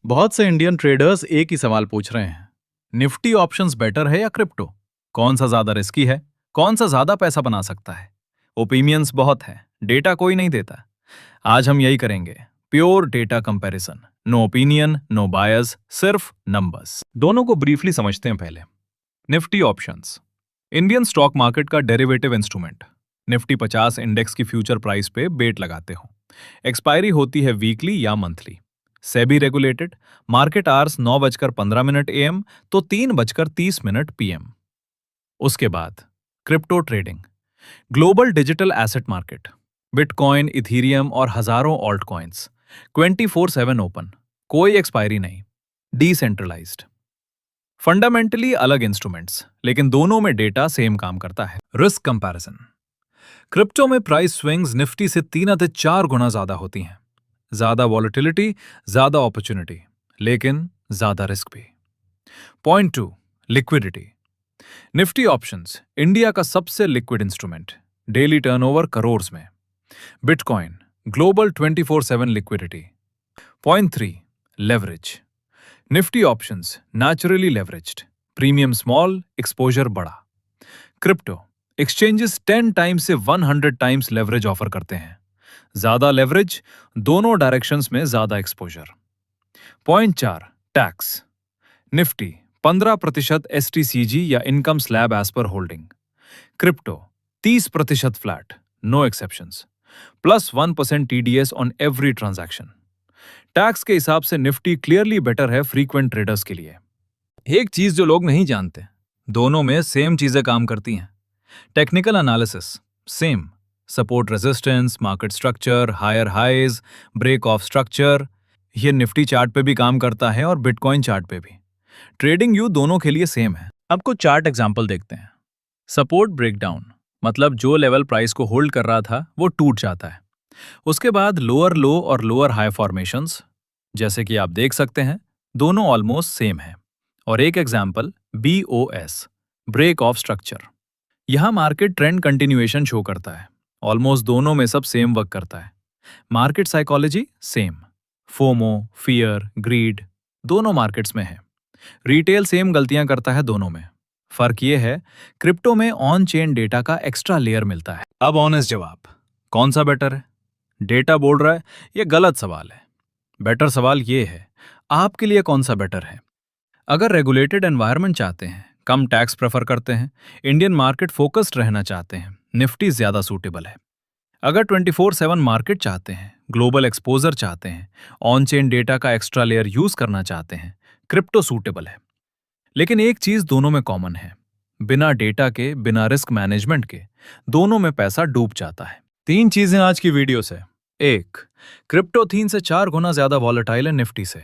बहुत से Indian traders एक ही सवाल पूछ रहे हैं। निफ्टी ऑप्शंस बेटर है या क्रिप्टो? कौन सा ज्यादा रिस्की है? कौन सा ज्यादा पैसा बना सकता है? ओपिनियंस बहुत है, डेटा कोई नहीं देता। आज हम यही करेंगे, pure data comparison. No opinion, no bias, सिर्फ नंबर्स। दोनों को ब्रीफली समझते हैं पहले। Nifty options Indian stock market का डेरिवेटिव इंस्ट्रूमेंट। निफ्टी 50 इंडेक्स की फ्यूचर प्राइस पे बेट लगाते हो। एक्सपायरी होती है वीकली या monthly. SEBI regulated. Market hours 9:15 AM to 3:30 PM। उसके बाद crypto trading, global digital asset market, bitcoin, ethereum और हजारों ऑल्ट कॉइन्स, 24/7 ओपन, कोई एक्सपायरी नहीं, डिसेंट्रलाइज्ड। फंडामेंटली अलग इंस्ट्रूमेंट्स, लेकिन दोनों में डेटा सेम काम करता है। रिस्क कंपैरिजन, क्रिप्टो में प्राइस स्विंग्स निफ्टी से 3 से 4 गुना ज्यादा होती हैं। ज्यादा वॉलेटिलिटी, ज्यादा अपॉर्चुनिटी, लेकिन ज्यादा रिस्क भी। Point 2, liquidity. Nifty options India का सबसे liquid instrument, daily turnover crore में। Bitcoin global 24/7 liquidity. Point 3, leverage. Nifty options naturally leveraged, premium small, exposure बड़ा। क्रिप्टो एक्सचेंजेस 10 टाइम्स से 100 टाइम्स लेवरेज ऑफर करते हैं। ज्यादा लेवरेज, दोनों डायरेक्शंस में ज्यादा exposure. Point 4, tax. Nifty 15% STCG या income slab as per holding. Crypto 30% flat, no exceptions, plus 1% TDS on every transaction. Tax के हिसाब से निफ्टी क्लियरली बेटर है फ्रीक्वेंट ट्रेडर्स के लिए। एक चीज जो लोग नहीं जानते, दोनों में सेम चीजें काम करती हैं। Technical analysis same, support resistance, market structure, higher highs, break of structure, ये निफ्टी चार्ट पे भी काम करता है और बिटकॉइन चार्ट पे भी। ट्रेडिंग व्यू दोनों के लिए सेम है। अब कुछ चार्ट एग्जांपल देखते हैं। सपोर्ट ब्रेकडाउन, मतलब जो लेवल प्राइस को होल्ड कर रहा था वो टूट जाता है। उसके बाद लोअर लो और लोअर हाई फॉर्मेशंस, जैसे कि आप देख सकते हैं, दोनों ऑलमोस्ट सेम है। और एक example BOS, break of structure. यहां मार्केट ट्रेंड कंटिन्यूएशन शो करता है। ऑलमोस्ट दोनों में सब सेम वर्क करता है। Market psychology same, FOMO, fear, greed, दोनों मार्केट्स में है। रिटेल सेम गलतियां करता है दोनों में। फर्क ये है, क्रिप्टो में ऑन चेन डेटा का एक्स्ट्रा लेयर मिलता है। अब ऑनेस्ट जवाब, कौन सा बेटर है? डेटा बोल रहा है, ये गलत सवाल है। बेटर सवाल ये है, आपके लिए कौन सा बेटर है? अगर रेगुलेटेड एनवायरनमेंट चाहते हैं, कम टैक्स प्रेफर करते हैं, इंडियन मार्केट फोकस्ड रहना चाहते हैं, निफ्टी ज्यादा सूटेबल है। अगर 24/7 मार्केट चाहते हैं, ग्लोबल एक्सपोजर चाहते हैं, ऑन चेन डेटा का एक्स्ट्रा लेयर यूज करना चाहते हैं, क्रिप्टो सूटेबल है। लेकिन एक चीज दोनों में कॉमन है, बिना डेटा के, बिना रिस्क मैनेजमेंट के, दोनों में पैसा डूब जाता है। 3 चीजें आज की वीडियो से। 1, क्रिप्टो 3 से 4 गुना ज्यादा वॉलेटाइल है निफ्टी से।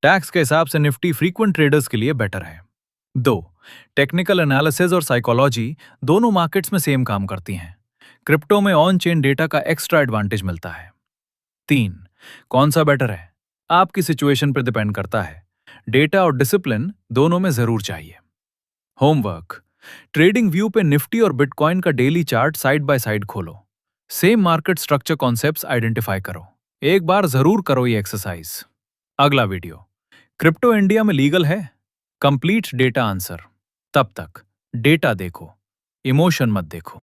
टैक्स के हिसाब से निफ्टी फ्रीक्वेंट ट्रेडर्स के लिए बेटर है। 2, टेक्निकल एनालिसिस और साइकोलॉजी दोनों मार्केट्स में सेम काम करती हैं। क्रिप्टो में ऑन चेन डेटा का एक्स्ट्रा एडवांटेज मिलता है। 3, कौन सा बेटर है? आपकी सिचुएशन पर डिपेंड करता है। डेटा और डिसिप्लिन दोनों में जरूर चाहिए। होमवर्क, ट्रेडिंग व्यू पे निफ्टी और बिटकॉइन का daily chart side by side खोलो। Same market structure concepts identify करो। एक बार जरूर करो ये एक्सरसाइज। अगला वीडियो, क्रिप्टो इंडिया में लीगल है? Complete data answer. तब तक डेटा देखो, इमोशन मत देखो।